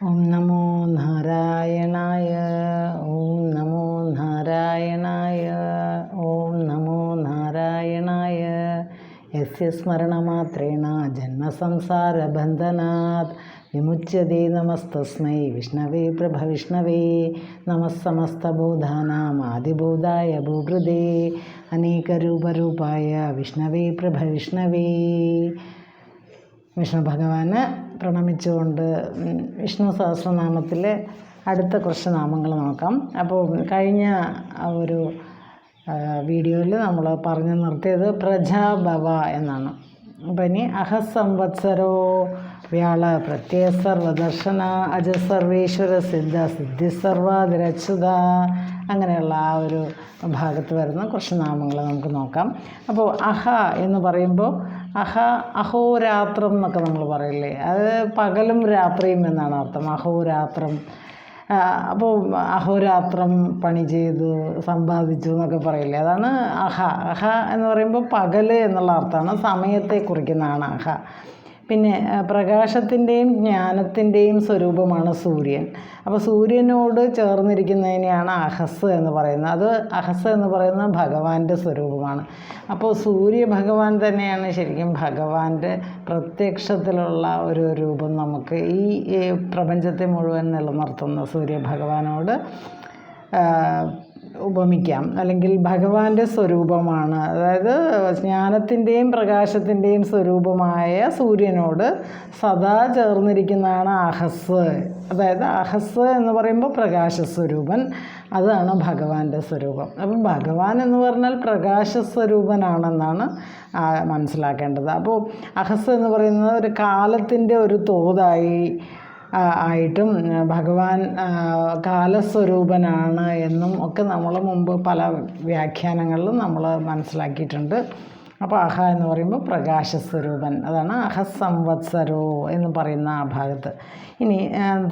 ഓം നമോ നാരായണായ. ഓം നമോ നാരായണായ. ഓം നമോ നാരായണായ. യസ്യ സ്മരണമാത്രേണ ജന്മസംസാരബന്ധനാത് വിമുച്യതേ. നമസ്തസ്മൈ വിഷ്ണവേ പ്രഭവിഷ്ണവേ. നമഃ സമസ്തഭൂതാനാം ആദിഭൂതായ ഭൂഭൃതേ അനേകരൂപരൂപായ വിഷ്ണവേ പ്രഭവിഷ്ണവേ. വിഷ്ണു ഭഗവാന് പ്രണമിച്ചുകൊണ്ട് വിഷ്ണു സഹസ്രനാമത്തിലെ അടുത്ത കുറച്ച് നാമങ്ങൾ നോക്കാം. അപ്പോൾ കഴിഞ്ഞ ഒരു വീഡിയോയിൽ നമ്മൾ പറഞ്ഞു നിർത്തിയത് പ്രജാഭവ എന്നാണ്. അപ്പോൾ ഇനി അഹസംവത്സരോ വ്യാള പ്രത്യയ സർവദർശന അജ സർവേശ്വര സിദ്ധ സിദ്ധി സർവാതിരച്യുത, അങ്ങനെയുള്ള ആ ഒരു ഭാഗത്ത് വരുന്ന കുറച്ച് നാമങ്ങൾ നമുക്ക് നോക്കാം. അപ്പോൾ അഹ എന്ന് പറയുമ്പോൾ അഹോരാത്രം എന്നൊക്കെ നമ്മൾ പറയില്ലേ, അത് പകലും രാത്രിയും എന്നാണ് അർത്ഥം. അഹോരാത്രം. അപ്പോൾ അഹോരാത്രം പണി ചെയ്തു സമ്പാദിച്ചു എന്നൊക്കെ പറയില്ലേ, അതാണ് അഹ. അഹ എന്ന് പറയുമ്പോൾ പകൽ എന്നുള്ള അർത്ഥമാണ്, സമയത്തെ കുറിക്കുന്നതാണ് അഹ. പിന്നെ പ്രകാശത്തിൻ്റെയും ജ്ഞാനത്തിൻ്റെയും സ്വരൂപമാണ് സൂര്യൻ. അപ്പോൾ സൂര്യനോട് ചേർന്നിരിക്കുന്നതിനെയാണ് അഹസ് എന്ന് പറയുന്നത്. അത് അഹസ് എന്ന് പറയുന്നത് ഭഗവാന്റെ സ്വരൂപമാണ്. അപ്പോൾ സൂര്യഭഗവാൻ തന്നെയാണ് ശരിക്കും ഭഗവാന്റെ പ്രത്യക്ഷത്തിലുള്ള ഒരു രൂപം. നമുക്ക് ഈ പ്രപഞ്ചത്തെ മുഴുവൻ നിലനിർത്തുന്ന സൂര്യഭഗവാനോട് ഉപമിക്കാം, അല്ലെങ്കിൽ ഭഗവാന്റെ സ്വരൂപമാണ്. അതായത് ജ്ഞാനത്തിൻ്റെയും പ്രകാശത്തിൻ്റെയും സ്വരൂപമായ സൂര്യനോട് സദാ ചേർന്നിരിക്കുന്നതാണ് അഹസ്. അതായത് അഹസ് എന്ന് പറയുമ്പോൾ പ്രകാശസ്വരൂപൻ, അതാണ് ഭഗവാന്റെ സ്വരൂപം. അപ്പം ഭഗവാൻ എന്ന് പറഞ്ഞാൽ പ്രകാശസ്വരൂപനാണെന്നാണ് മനസ്സിലാക്കേണ്ടത്. അപ്പോൾ അഹസ് എന്ന് പറയുന്നത് ഒരു കാലത്തിൻ്റെ ഒരു തോതായി ആയിട്ടും ഭഗവാൻ കാലസ്വരൂപനാണ് എന്നും ഒക്കെ നമ്മൾ മുമ്പ് പല വ്യാഖ്യാനങ്ങളിലും നമ്മൾ മനസ്സിലാക്കിയിട്ടുണ്ട്. അപ്പോൾ അഹ എന്ന് പറയുമ്പോൾ പ്രകാശസ്വരൂപൻ, അതാണ് അഹസംവത്സരോ എന്ന് പറയുന്ന ആ ഭാഗത്ത്. ഇനി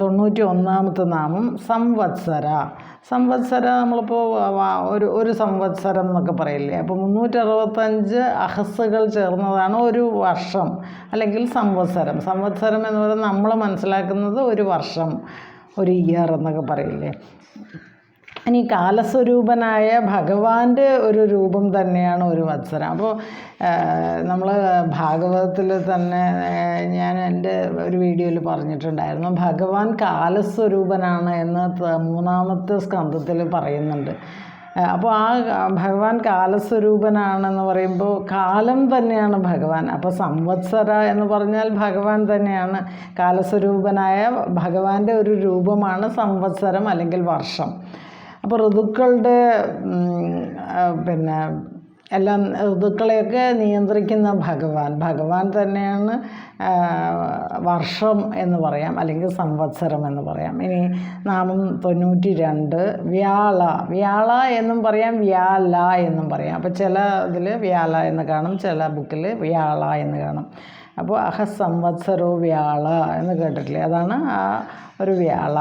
91ാമത്തെ നാമം സംവത്സര. സംവത്സര നമ്മളിപ്പോൾ ഒരു സംവത്സരം എന്നൊക്കെ പറയില്ലേ, അപ്പോൾ 365 അഹസ്സുകൾ ചേർന്നതാണ് ഒരു വർഷം അല്ലെങ്കിൽ സംവത്സരം. സംവത്സരം എന്ന് പറയുന്നത് നമ്മൾ മനസ്സിലാക്കുന്നത് ഒരു വർഷം, ഒരു ഇയർ എന്നൊക്കെ പറയില്ലേ. ഇനി കാലസ്വരൂപനായ ഭഗവാന്റെ ഒരു രൂപം തന്നെയാണ് ഒരു വത്സരം. അപ്പോൾ നമ്മൾ ഭാഗവതത്തിൽ തന്നെ ഞാൻ എൻ്റെ ഒരു വീഡിയോയിൽ പറഞ്ഞിട്ടുണ്ടായിരുന്നു, ഭഗവാൻ കാലസ്വരൂപനാണ് എന്ന് 3ാമത്തെ സ്കന്ധത്തിൽ പറയുന്നുണ്ട്. അപ്പോൾ ആ ഭഗവാൻ കാലസ്വരൂപനാണെന്ന് പറയുമ്പോൾ കാലം തന്നെയാണ് ഭഗവാൻ. അപ്പോൾ സംവത്സര എന്ന് പറഞ്ഞാൽ ഭഗവാൻ തന്നെയാണ്, കാലസ്വരൂപനായ ഭഗവാന്റെ ഒരു രൂപമാണ് സംവത്സരം അല്ലെങ്കിൽ വർഷം. അപ്പോൾ ഋതുക്കളുടെ എല്ലാം ഋതുക്കളെയൊക്കെ നിയന്ത്രിക്കുന്ന ഭഗവാൻ തന്നെയാണ് വർഷം എന്ന് പറയാം, അല്ലെങ്കിൽ സംവത്സരം എന്ന് പറയാം. ഇനി നാമം 92 വ്യാള എന്നും പറയാം, വ്യാല എന്നും പറയാം. അപ്പോൾ ചില ഇതിൽ വ്യാല എന്ന് കാണും, ചില ബുക്കിൽ വ്യാള എന്ന് കാണും. അപ്പോൾ അഹസംവത്സരോ വ്യാള എന്ന് കേട്ടിട്ടില്ലേ, അതാണ് ആ ഒരു വ്യാല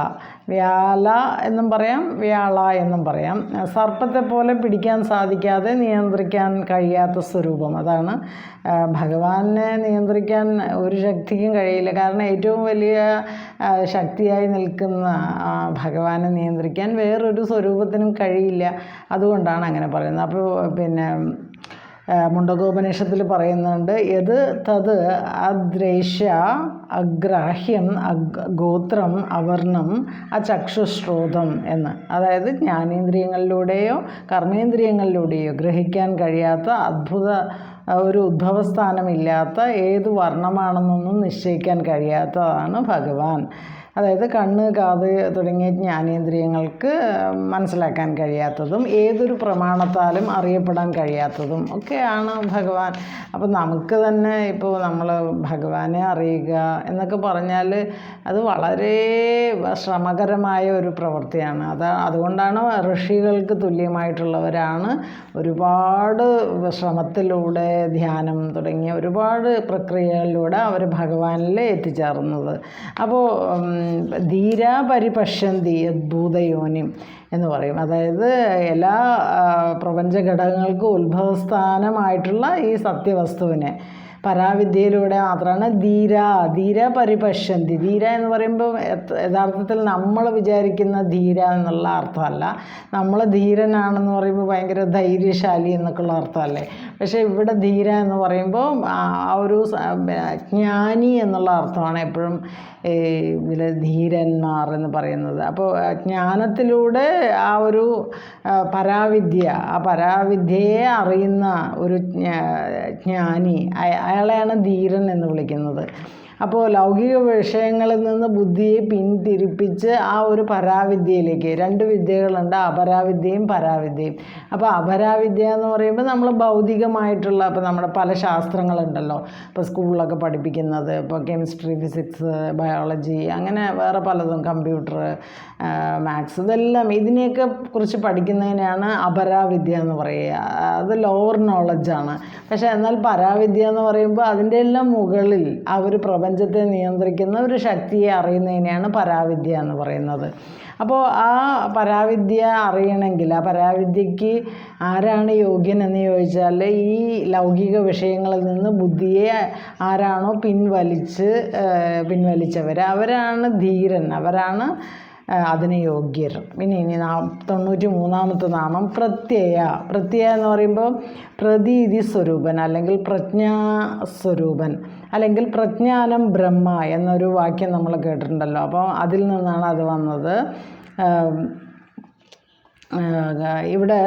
എന്നും പറയാം, വ്യാള എന്നും പറയാം. സർപ്പത്തെ പോലെ പിടിക്കാൻ സാധിക്കാതെ നിയന്ത്രിക്കാൻ കഴിയാത്ത സ്വരൂപം, അതാണ് ഭഗവാനെ നിയന്ത്രിക്കാൻ ഒരു ശക്തിക്കും കഴിയില്ല. കാരണം ഏറ്റവും വലിയ ശക്തിയായി നിൽക്കുന്ന ഭഗവാനെ നിയന്ത്രിക്കാൻ വേറൊരു സ്വരൂപത്തിനും കഴിയില്ല. അതുകൊണ്ടാണ് അങ്ങനെ പറയുന്നത്. അപ്പോൾ മുണ്ടകോപനിഷത്തിൽ പറയുന്നുണ്ട്, യത് തത് അദ്രേഷ്യ അഗ്രാഹ്യം ഗോത്രം അവർണം അചക്ഷുശ്രോതം എന്ന്. അതായത് ജ്ഞാനേന്ദ്രിയങ്ങളിലൂടെയോ കർമ്മേന്ദ്രിയങ്ങളിലൂടെയോ ഗ്രഹിക്കാൻ കഴിയാത്ത ഒരു ഉദ്ഭവസ്ഥാനമില്ലാത്ത ഏത് വർണ്ണമാണെന്നൊന്നും നിശ്ചയിക്കാൻ കഴിയാത്തതാണ് ഭഗവാൻ. അതായത് കണ്ണ്, കാത് തുടങ്ങിയ ജ്ഞാനേന്ദ്രിയങ്ങൾക്ക് മനസ്സിലാക്കാൻ കഴിയാത്തതും ഏതൊരു പ്രമാണത്താലും അറിയപ്പെടാൻ കഴിയാത്തതും ഒക്കെയാണ് ഭഗവാൻ. അപ്പോൾ നമുക്ക് തന്നെ ഇപ്പോൾ നമ്മൾ ഭഗവാനെ അറിയുക എന്നൊക്കെ പറഞ്ഞാൽ അത് വളരെ ശ്രമകരമായ ഒരു പ്രവൃത്തിയാണ്. അതുകൊണ്ടാണ് ഋഷികൾക്ക് തുല്യമായിട്ടുള്ളവരാണ് ഒരുപാട് ശ്രമത്തിലൂടെ ധ്യാനം തുടങ്ങിയ ഒരുപാട് പ്രക്രിയകളിലൂടെ അവർ ഭഗവാനിൽ എത്തിച്ചേർന്നത്. അപ്പോൾ ധീര പരിപശ്യന്തി അദ്ഭുതയോനിം എന്ന് പറയും. അതായത് എല്ലാ പ്രപഞ്ച ഘടകങ്ങൾക്കും ഉത്ഭവസ്ഥാനമായിട്ടുള്ള ഈ സത്യവസ്തുവിനെ പരാവിദ്യയിലൂടെ മാത്രമാണ് ധീര പരിപശ്യന്തി. ധീര എന്ന് പറയുമ്പോൾ യഥാർത്ഥത്തിൽ നമ്മൾ വിചാരിക്കുന്ന ധീര എന്നുള്ള അർത്ഥമല്ല. നമ്മൾ ധീരനാണെന്ന് പറയുമ്പോൾ ഭയങ്കര ധൈര്യശാലി എന്നൊക്കെയുള്ള അർത്ഥമല്ലേ. പക്ഷേ ഇവിടെ ധീര എന്ന് പറയുമ്പോൾ ആ ഒരു ജ്ഞാനി എന്നുള്ള അർത്ഥമാണ് എപ്പോഴും ഇതിൽ ധീരന്മാർ എന്ന് പറയുന്നത്. അപ്പോൾ ജ്ഞാനത്തിലൂടെ ആ ഒരു പരാവിദ്യയെ അറിയുന്ന ഒരു ജ്ഞാനി, അയാളെയാണ് ധീരൻ എന്ന് വിളിക്കുന്നത്. അപ്പോൾ ലൗകിക വിഷയങ്ങളിൽ നിന്ന് ബുദ്ധിയെ പിന്തിരിപ്പിച്ച് ആ ഒരു പരാവിദ്യയിലേക്ക്, 2 വിദ്യകളുണ്ട്, അപരാവിദ്യയും പരാവിദ്യയും. അപ്പോൾ അപരാവിദ്യ എന്ന് പറയുമ്പോൾ നമ്മൾ ഭൗതികമായിട്ടുള്ള, ഇപ്പോൾ നമ്മുടെ പല ശാസ്ത്രങ്ങളുണ്ടല്ലോ, ഇപ്പോൾ സ്കൂളിലൊക്കെ പഠിപ്പിക്കുന്നത്, ഇപ്പോൾ കെമിസ്ട്രി, ഫിസിക്സ്, ബയോളജി, അങ്ങനെ വേറെ പലതും, കമ്പ്യൂട്ടർ, മാത്സ്, ഇതെല്ലാം ഇതിനെയൊക്കെ കുറിച്ച് പഠിക്കുന്നതിനാണ് അപരാവിദ്യ എന്ന് പറയുക. അത് ലോവർ നോളജാണ്. പക്ഷേ എന്നാൽ പരാവിദ്യ എന്ന് പറയുമ്പോൾ അതിൻ്റെ എല്ലാം മുകളിൽ ആ ഒരു പ്രപഞ്ചത്തെ നിയന്ത്രിക്കുന്ന ഒരു ശക്തിയെ അറിയുന്നതിനെയാണ് പരാവിദ്യ എന്ന് പറയുന്നത്. അപ്പോൾ ആ പരാവിദ്യ അറിയണമെങ്കിൽ, ആ പരാവിദ്യക്ക് ആരാണ് യോഗ്യൻ എന്ന് ചോദിച്ചാൽ, ഈ ലൗകിക വിഷയങ്ങളിൽ നിന്ന് ബുദ്ധിയെ ആരാണോ പിൻവലിച്ചവർ, അവരാണ് ധീരൻ, അവരാണ് അതിന് യോഗ്യർ. ഇനി 93ാമത്തെ നാമം പ്രത്യയ എന്ന് പറയുമ്പോൾ പ്രതീതി സ്വരൂപൻ, അല്ലെങ്കിൽ പ്രജ്ഞാസ്വരൂപൻ, അല്ലെങ്കിൽ പ്രജ്ഞാനം ബ്രഹ്മ എന്നൊരു വാക്യം നമ്മൾ കേട്ടിട്ടുണ്ടല്ലോ. അപ്പോൾ അതിൽ നിന്നാണ് അത് വന്നത്. ഇവിടെ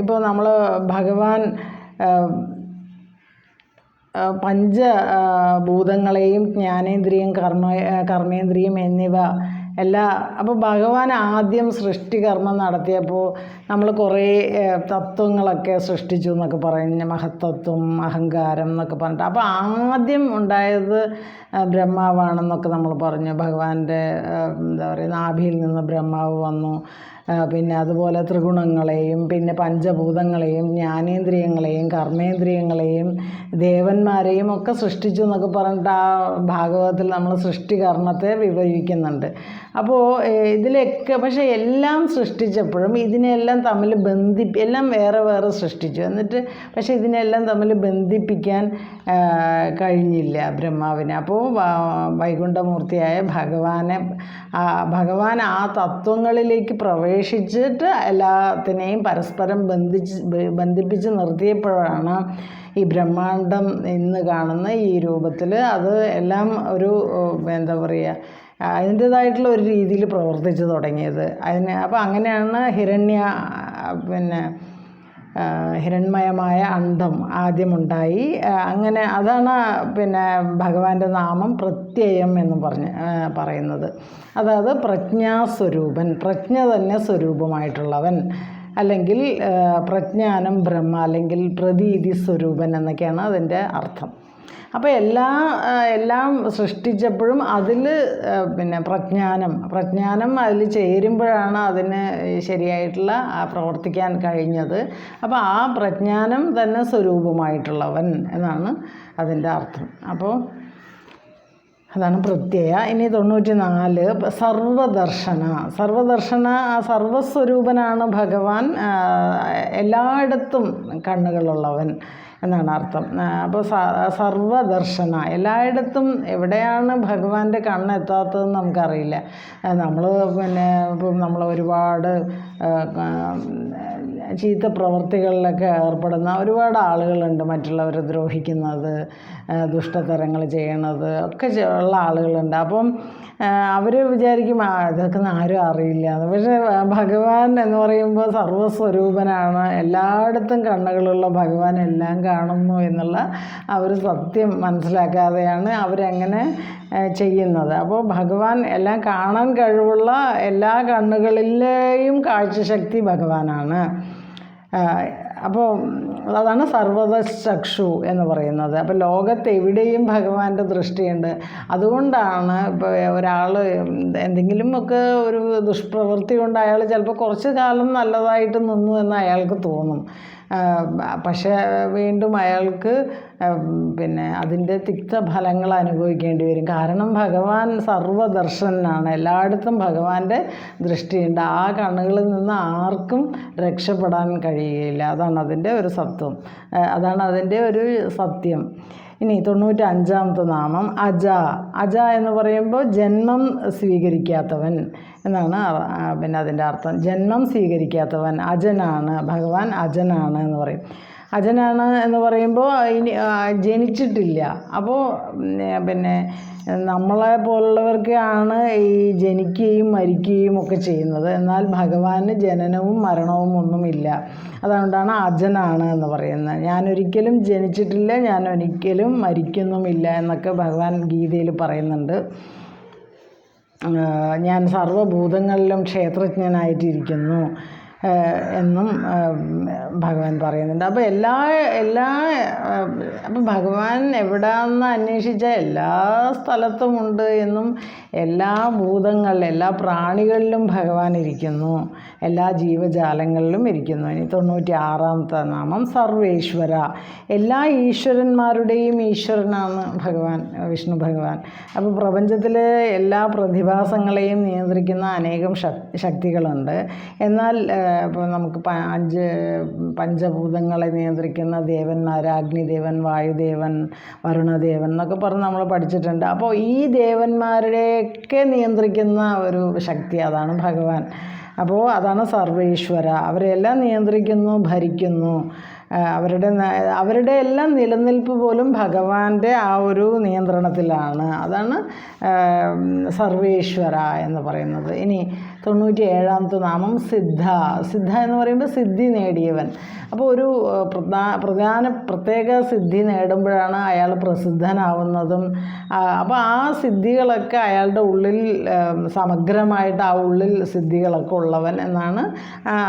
ഇപ്പോൾ നമ്മൾ ഭഗവാൻ പഞ്ചഭൂതങ്ങളെയും ജ്ഞാനേന്ദ്രിയം, കർമ്മേന്ദ്രിയം എന്നിവ അപ്പോൾ ഭഗവാൻ ആദ്യം സൃഷ്ടികർമ്മം നടത്തിയപ്പോൾ നമ്മൾ കുറേ തത്വങ്ങളൊക്കെ സൃഷ്ടിച്ചു എന്നൊക്കെ പറയുന്നു, മഹത്തത്വം, അഹങ്കാരം എന്നൊക്കെ പറഞ്ഞിട്ട്. അപ്പോൾ ആദ്യം ഉണ്ടായത് ബ്രഹ്മാവാണെന്നൊക്കെ നമ്മൾ പറഞ്ഞു. ഭഗവാന്റെ എന്താ പറയുക, നാഭിയിൽ നിന്ന് ബ്രഹ്മാവ് വന്നു. പിന്നെ അതുപോലെ ത്രിഗുണങ്ങളെയും, പിന്നെ പഞ്ചഭൂതങ്ങളെയും, ജ്ഞാനേന്ദ്രിയങ്ങളെയും, കർമ്മേന്ദ്രിയങ്ങളെയും, ദേവന്മാരെയും ഒക്കെ സൃഷ്ടിച്ചു എന്നൊക്കെ പറഞ്ഞിട്ട് ആ ഭാഗവതത്തിൽ നമ്മൾ സൃഷ്ടികർമ്മത്തെ വിവരിക്കുന്നുണ്ട്. അപ്പോൾ ഇതിലൊക്കെ, പക്ഷേ എല്ലാം സൃഷ്ടിച്ചപ്പോഴും ഇതിനെല്ലാം തമ്മിൽ എല്ലാം വേറെ വേറെ സൃഷ്ടിച്ചു. എന്നിട്ട് പക്ഷേ ഇതിനെല്ലാം തമ്മിൽ ബന്ധിപ്പിക്കാൻ കഴിഞ്ഞില്ല ബ്രഹ്മാവിന്. അപ്പോൾ വൈകുണ്ഠമൂർത്തിയായ ഭഗവാൻ ആ തത്വങ്ങളിലേക്ക് പ്രവേശിച്ചിട്ട് എല്ലാത്തിനെയും പരസ്പരം ബന്ധിപ്പിച്ച് നിർത്തിയപ്പോഴാണ് ഈ ബ്രഹ്മാണ്ടം ഇന്ന് കാണുന്ന ഈ രൂപത്തിൽ അത് എല്ലാം ഒരു എന്താ പറയുക, അതിൻ്റേതായിട്ടുള്ള ഒരു രീതിയിൽ പ്രവർത്തിച്ച് തുടങ്ങിയത്. അപ്പോൾ അങ്ങനെയാണ് ഹിരൺമയമായ അണ്ഡം ആദ്യമുണ്ടായി. അങ്ങനെ അതാണ് ഭഗവാന്റെ നാമം പ്രത്യയം എന്ന് പറയുന്നത്. അതായത് പ്രജ്ഞാസ്വരൂപൻ, പ്രജ്ഞ തന്നെ സ്വരൂപമായിട്ടുള്ളവൻ, അല്ലെങ്കിൽ പ്രജ്ഞാനം ബ്രഹ്മ, അല്ലെങ്കിൽ പ്രതീതി സ്വരൂപൻ എന്നൊക്കെയാണ് അതിൻ്റെ അർത്ഥം. അപ്പോൾ എല്ലാം സൃഷ്ടിച്ചപ്പോഴും അതിൽ പ്രജ്ഞാനം അതിൽ ചേരുമ്പോഴാണ് അതിന് ശരിയായിട്ടുള്ള പ്രവർത്തിക്കാൻ കഴിഞ്ഞത്. അപ്പോൾ ആ പ്രജ്ഞാനം തന്നെ സ്വരൂപമായിട്ടുള്ളവൻ എന്നാണ് അതിൻ്റെ അർത്ഥം. അപ്പോൾ അതാണ് പ്രത്യയ. ഇനി 94 സർവസ്വരൂപനാണ് ഭഗവാൻ, എല്ലായിടത്തും കണ്ണുകളുള്ളവൻ എന്നാണ് അർത്ഥം. അപ്പോൾ സർവദർശന, എല്ലായിടത്തും എവിടെയാണ് ഭഗവാന്റെ കണ്ണെത്താത്തതെന്ന് നമുക്കറിയില്ല. ഇപ്പം നമ്മൾ ഒരുപാട് ചീത്ത പ്രവൃത്തികളിലൊക്കെ ഏർപ്പെടുന്ന ഒരുപാട് ആളുകളുണ്ട്, മറ്റുള്ളവരെ ദ്രോഹിക്കുന്നത്, ദുഷ്ടതരങ്ങൾ ചെയ്യണത് ഒക്കെ ഉള്ള ആളുകളുണ്ട്. അപ്പം അവർ വിചാരിക്കും ഇതൊക്കെ ആരും അറിയില്ല. പക്ഷേ ഭഗവാൻ എന്ന് പറയുമ്പോൾ സർവസ്വരൂപനാണ്, എല്ലായിടത്തും കണ്ണുകളുള്ള ഭഗവാൻ എല്ലാം കാണുന്നു എന്നുള്ള ആ ഒരു സത്യം മനസ്സിലാക്കാതെയാണ് അവരങ്ങനെ ചെയ്യുന്നത്. അപ്പോൾ ഭഗവാൻ എല്ലാം കാണാൻ കഴിവുള്ള എല്ലാ കണ്ണുകളിലെയും കാഴ്ചശക്തി ഭഗവാനാണ്. അപ്പോൾ അതാണ് സർവതചക്ഷു എന്ന് പറയുന്നത്. അപ്പോൾ ലോകത്ത് എവിടെയും ഭഗവാന്റെ ദൃഷ്ടിയുണ്ട്. അതുകൊണ്ടാണ് ഇപ്പോൾ ഒരാൾ എന്തെങ്കിലുമൊക്കെ ഒരു ദുഷ്പ്രവൃത്തി കൊണ്ട് അയാൾ ചിലപ്പോൾ കുറച്ച് കാലം നല്ലതായിട്ട് നിന്നു എന്ന് അയാൾക്ക് തോന്നും. പക്ഷേ വീണ്ടും അയാൾക്ക് അതിൻ്റെ തിക്തഫലങ്ങൾ അനുഭവിക്കേണ്ടി വരും. കാരണം ഭഗവാൻ സർവദർശനാണ്, എല്ലായിടത്തും ഭഗവാന്റെ ദൃഷ്ടിയുണ്ട്. ആ കണ്ണുകളിൽ നിന്ന് ആർക്കും രക്ഷപ്പെടാൻ കഴിയുകയില്ല. അതാണ് അതിൻ്റെ ഒരു സത്യം. ഇനി 95-ാമത്തെ നാമം അജ. അജ എന്ന് പറയുമ്പോൾ ജന്മം സ്വീകരിക്കാത്തവൻ എന്നാണ് പിന്നെ അതിൻ്റെ അർത്ഥം. ജന്മം സ്വീകരിക്കാത്തവൻ, അജനാണ് ഭഗവാൻ, അജനാണ് എന്ന് പറയും. അജനാണ് എന്ന് പറയുമ്പോൾ ഇനി ജനിച്ചിട്ടില്ല. അപ്പോൾ പിന്നെ നമ്മളെ പോലുള്ളവർക്കാണ് ഈ ജനിക്കുകയും മരിക്കുകയും ഒക്കെ ചെയ്യുന്നത്. എന്നാൽ ഭഗവാന് ജനനവും മരണവും ഒന്നുമില്ല. അതുകൊണ്ടാണ് അജനാണ് എന്ന് പറയുന്നത്. ഞാനൊരിക്കലും ജനിച്ചിട്ടില്ല, ഞാനൊരിക്കലും മരിക്കുന്നുമില്ല എന്നൊക്കെ ഭഗവാൻ ഗീതയിൽ പറയുന്നുണ്ട്. ഞാൻ സർവ്വഭൂതങ്ങളിലും ക്ഷേത്രജ്ഞനായിട്ടിരിക്കുന്നു എന്നും ഭഗവാൻ പറയുന്നുണ്ട്. അപ്പോൾ അപ്പം ഭഗവാൻ എവിടെയാണെന്ന് അന്വേഷിച്ചാൽ എല്ലാ സ്ഥലത്തുമുണ്ട് എന്നും, എല്ലാ ഭൂതങ്ങളിലും എല്ലാ പ്രാണികളിലും ഭഗവാൻ ഇരിക്കുന്നു, എല്ലാ ജീവജാലങ്ങളിലും ഇരിക്കുന്നു. ഇനി 96-ാമത്തെ നാമം സർവേശ്വര. എല്ലാ ഈശ്വരന്മാരുടെയും ഈശ്വരനാണ് ഭഗവാൻ, വിഷ്ണു ഭഗവാൻ. അപ്പോൾ പ്രപഞ്ചത്തിലെ എല്ലാ പ്രതിഭാസങ്ങളെയും നിയന്ത്രിക്കുന്ന അനേകം ശക്തികളുണ്ട്. എന്നാൽ ഇപ്പോൾ നമുക്ക് 5 പഞ്ചഭൂതങ്ങളെ നിയന്ത്രിക്കുന്ന ദേവന്മാർ, അഗ്നിദേവൻ, വായുദേവൻ, വരുണദേവൻ എന്നൊക്കെ പറഞ്ഞ് നമ്മൾ പഠിച്ചിട്ടുണ്ട്. അപ്പോൾ ഈ ദേവന്മാരുടെയൊക്കെ നിയന്ത്രിക്കുന്ന ഒരു ശക്തി, അതാണ് ഭഗവാൻ. അപ്പോൾ അതാണ് സർവേശ്വര. അവരെല്ലാം നിയന്ത്രിക്കുന്നു, ഭരിക്കുന്നു. അവരുടെ എല്ലാം നിലനിൽപ്പ് പോലും ഭഗവാന്റെ ആ ഒരു നിയന്ത്രണത്തിലാണ്. അതാണ് സർവേശ്വര എന്ന് പറയുന്നത്. ഇനി 97-ാമത്തെ നാമം സിദ്ധ. സിദ്ധ എന്ന് പറയുമ്പോൾ സിദ്ധി നേടിയവൻ. അപ്പോൾ ഒരു പ്രത്യേക സിദ്ധി നേടുമ്പോഴാണ് അയാൾ പ്രസിദ്ധനാവുന്നതും. അപ്പോൾ ആ സിദ്ധികളൊക്കെ അയാളുടെ ഉള്ളിൽ സമഗ്രമായിട്ട് ആ ഉള്ളിൽ സിദ്ധികളൊക്കെ ഉള്ളവൻ എന്നാണ്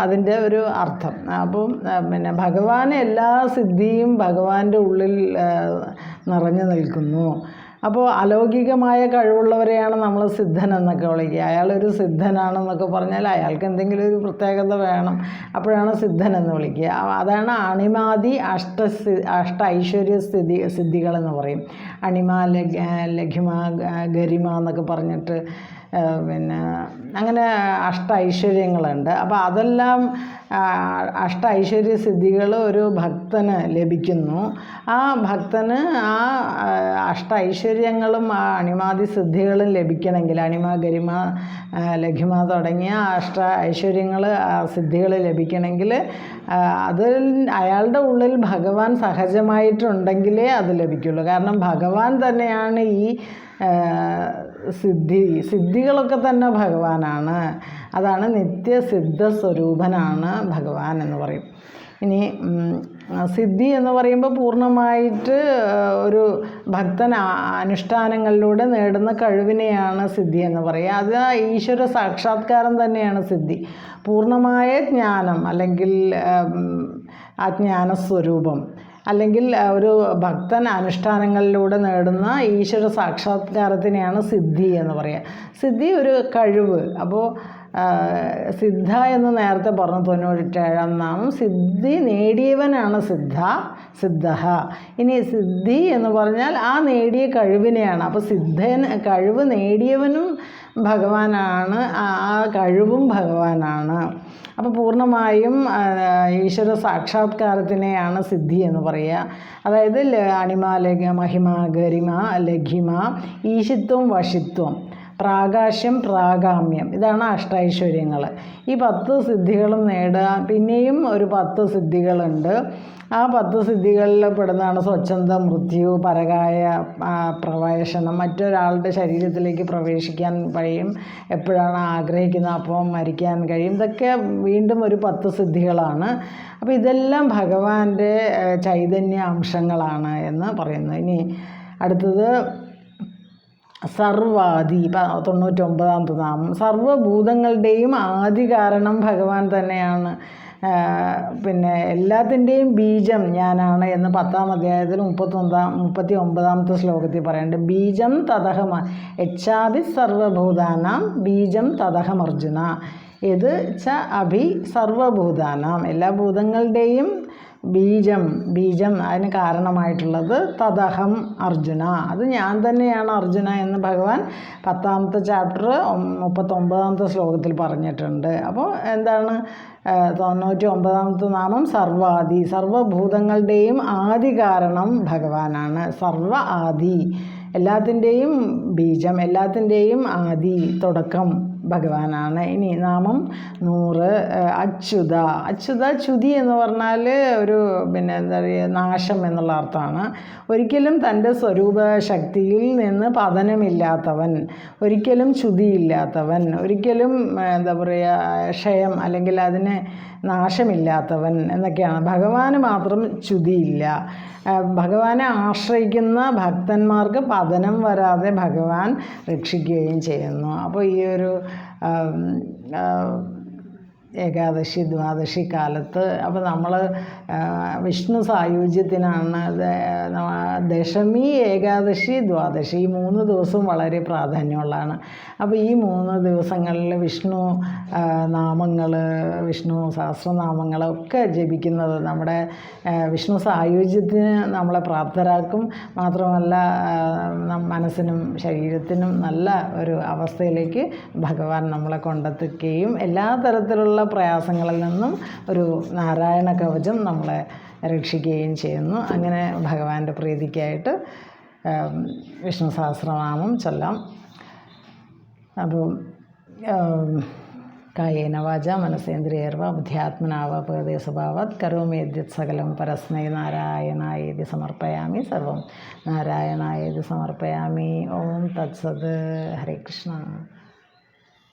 അതിൻ്റെ ഒരു അർത്ഥം. അപ്പം പിന്നെ ഭഗവാൻ എല്ലാ സിദ്ധിയും ഭഗവാന്റെ ഉള്ളിൽ നിറഞ്ഞു നിൽക്കുന്നു. അപ്പോൾ അലൗകികമായ കഴിവുള്ളവരെയാണ് നമ്മൾ സിദ്ധൻ എന്നൊക്കെ വിളിക്കുക. അയാളൊരു സിദ്ധനാണെന്നൊക്കെ പറഞ്ഞാൽ അയാൾക്ക് എന്തെങ്കിലും ഒരു പ്രത്യേകത വേണം, അപ്പോഴാണ് സിദ്ധൻ എന്ന് വിളിക്കുക. അതാണ് അണിമാദി അഷ്ട ഐശ്വര്യ സിദ്ധികളെന്ന് പറയും. അണിമ, ലഘിമ, ഗരിമ എന്നൊക്കെ പറഞ്ഞിട്ട് പിന്നെ അങ്ങനെ ഐശ്വര്യങ്ങളുണ്ട്. അപ്പോൾ അതെല്ലാം ഐശ്വര്യ സിദ്ധികൾ ഒരു ഭക്തന് ലഭിക്കുന്നു. ആ ഭക്തന് ആ ഐശ്വര്യങ്ങളും ആ അണിമാദി സിദ്ധികളും ലഭിക്കണമെങ്കിൽ, അണിമ, ഗരിമ, ലഘിമ തുടങ്ങിയ ഐശ്വര്യങ്ങൾ, സിദ്ധികൾ ലഭിക്കണമെങ്കിൽ അതിൽ അയാളുടെ ഉള്ളിൽ ഭഗവാൻ സഹജമായിട്ടുണ്ടെങ്കിലേ അത് ലഭിക്കുള്ളൂ. കാരണം ഭഗവാൻ തന്നെയാണ് ഈ സിദ്ധികളൊക്കെ തന്നെ ഭഗവാനാണ്. അതാണ് നിത്യസിദ്ധ സ്വരൂപനാണ് ഭഗവാൻ എന്ന് പറയും. ഇനി സിദ്ധി എന്ന് പറയുമ്പോൾ പൂർണ്ണമായിട്ട് ഒരു ഭക്തൻ അനുഷ്ഠാനങ്ങളിലൂടെ നേടുന്ന കഴിവിനെയാണ് സിദ്ധി എന്ന് പറയുക. അത് ഈശ്വര സാക്ഷാത്കാരം തന്നെയാണ് സിദ്ധി. പൂർണ്ണമായ ജ്ഞാനം അല്ലെങ്കിൽ ആ ജ്ഞാനസ്വരൂപം, അല്ലെങ്കിൽ ഒരു ഭക്തൻ അനുഷ്ഠാനങ്ങളിലൂടെ നേടുന്ന ഈശ്വര സാക്ഷാത്കാരത്തിനെയാണ് സിദ്ധി എന്ന് പറയുക. സിദ്ധി ഒരു കഴിവ്. അപ്പോൾ സിദ്ധ എന്ന് നേരത്തെ പറഞ്ഞു 97-ാം നാമം. സിദ്ധി നേടിയവനാണ് സിദ്ധ. ഇനി സിദ്ധി എന്ന് പറഞ്ഞാൽ ആ നേടിയ കഴിവിനെയാണ്. അപ്പോൾ കഴിവ് നേടിയവനും ഭഗവാനാണ്, ആ കഴിവും ഭഗവാനാണ്. അപ്പോൾ പൂർണ്ണമായും ഈശ്വര സാക്ഷാത്കാരത്തിനെയാണ് സിദ്ധി എന്ന് പറയുക. അതായത് അണിമ, മഹിമ, ഗരിമ, ലഘിമ, ഈശിത്വം, വശിത്വം, പ്രാകാശ്യം, പ്രാകാമ്യം, ഇതാണ് ഐശ്വര്യങ്ങൾ. ഈ 10 സിദ്ധികളും നേടുക. പിന്നെയും ഒരു 10 സിദ്ധികളുണ്ട്. ആ 10 സിദ്ധികളിൽ പെടുന്നതാണ് സ്വച്ഛന്ത മൃത്യു, പരകായ പ്രവേശനം, മറ്റൊരാളുടെ ശരീരത്തിലേക്ക് പ്രവേശിക്കാൻ കഴിയും, എപ്പോഴാണ് ആഗ്രഹിക്കുന്നത് അപ്പോൾ മരിക്കാൻ കഴിയും. ഇതൊക്കെ വീണ്ടും ഒരു 10 സിദ്ധികളാണ്. അപ്പോൾ ഇതെല്ലാം ഭഗവാന്റെ ചൈതന്യ അംശങ്ങളാണ് എന്ന് പറയുന്നു. ഇനി അടുത്തത് സർവാദി. 99-ാമത്തെ നാമം. സർവ്വഭൂതങ്ങളുടെയും ആദി കാരണം ഭഗവാൻ തന്നെയാണ്. പിന്നെ എല്ലാത്തിൻ്റെയും ബീജം ഞാനാണ് എന്ന് 10-ാം അധ്യായത്തിൽ 39-ാമത്തെ ശ്ലോകത്തിൽ പറയുന്നുണ്ട്. ബീജം തതഹം യച്ഛാഭി സർവഭൂതാനാം ബീജം തതഹം അർജുന. ഇത് ച അഭി സർവഭൂതാനാം. എല്ലാ ഭൂതങ്ങളുടെയും ബീജം അതിന് കാരണമായിട്ടുള്ളത് തദഹം അർജുന, അത് ഞാൻ തന്നെയാണ് അർജുന എന്ന് ഭഗവാൻ 10ാമത്തെ ചാപ്റ്റർ 39ാമത്തെ ശ്ലോകത്തിൽ പറഞ്ഞിട്ടുണ്ട്. അപ്പോൾ എന്താണ് 99ാമത്തെ നാമം സർവാദി, സർവഭൂതങ്ങളുടെയും ആദി കാരണം ഭഗവാനാണ്. സർവ ആദി, എല്ലാത്തിൻ്റെയും ബീജം, എല്ലാത്തിൻ്റെയും ആദി, തുടക്കം ഭഗവാനാണ്. ഇനി നാമം 100 അച്യുത. ച്യുതി എന്ന് പറഞ്ഞാൽ ഒരു എന്താ പറയുക, നാശം എന്നുള്ള അർത്ഥമാണ്. ഒരിക്കലും തൻ്റെ സ്വരൂപ ശക്തിയിൽ നിന്ന് പതനമില്ലാത്തവൻ, ഒരിക്കലും ച്യുതിയില്ലാത്തവൻ, ഒരിക്കലും എന്താ പറയുക ക്ഷയം അല്ലെങ്കിൽ അതിന് നാശമില്ലാത്തവൻ എന്നൊക്കെയാണ്. ഭഗവാന് മാത്രം ച്യുതിയില്ല. ഭഗവാനെ ആശ്രയിക്കുന്ന ഭക്തന്മാർക്ക് പതനം വരാതെ ഭഗവാൻ രക്ഷിക്കുകയും ചെയ്യുന്നു. അപ്പോൾ ഈ ഒരു ഏകാദശി ദ്വാദശി കാലത്ത് അപ്പോൾ നമ്മൾ വിഷ്ണു സായുജ്യത്തിനാണ് ദശമി, ഏകാദശി, ദ്വാദശി ഈ 3 ദിവസവും വളരെ പ്രാധാന്യമുള്ളതാണ്. അപ്പോൾ ഈ 3 ദിവസങ്ങളിൽ വിഷ്ണു നാമങ്ങൾ, വിഷ്ണു സഹസ്രനാമങ്ങളൊക്കെ ജപിക്കുന്നത് നമ്മുടെ വിഷ്ണു സായുജ്യത്തിന് നമ്മളെ പ്രാപ്തരാക്കും. മാത്രമല്ല മനസ്സിനും ശരീരത്തിനും നല്ല ഒരു അവസ്ഥയിലേക്ക് ഭഗവാൻ നമ്മളെ കൊണ്ടെത്തിക്കുകയും എല്ലാ തരത്തിലുള്ള പ്രയാസങ്ങളിൽ നിന്നും ഒരു നാരായണ കവചം നമ്മളെ രക്ഷിക്കുകയും ചെയ്യുന്നു. അങ്ങനെ ഭഗവാന്റെ പ്രീതിക്കായിട്ട് വിഷ്ണു സഹസ്രനാമം ചൊല്ലാം. അപ്പോൾ കായേന വാച മനസേന്ദ്രിയർവ ബുദ്ധ്യാത്മനാവ പ്രകൃതി സ്വഭാവാത് കരോമി സകലം പരസ്മൈ നാരായണായേതി സമർപ്പയാമി, സർവം നാരായണായേതി സമർപ്പയാമി. ഓം തത്സത്. ഹരേ കൃഷ്ണ.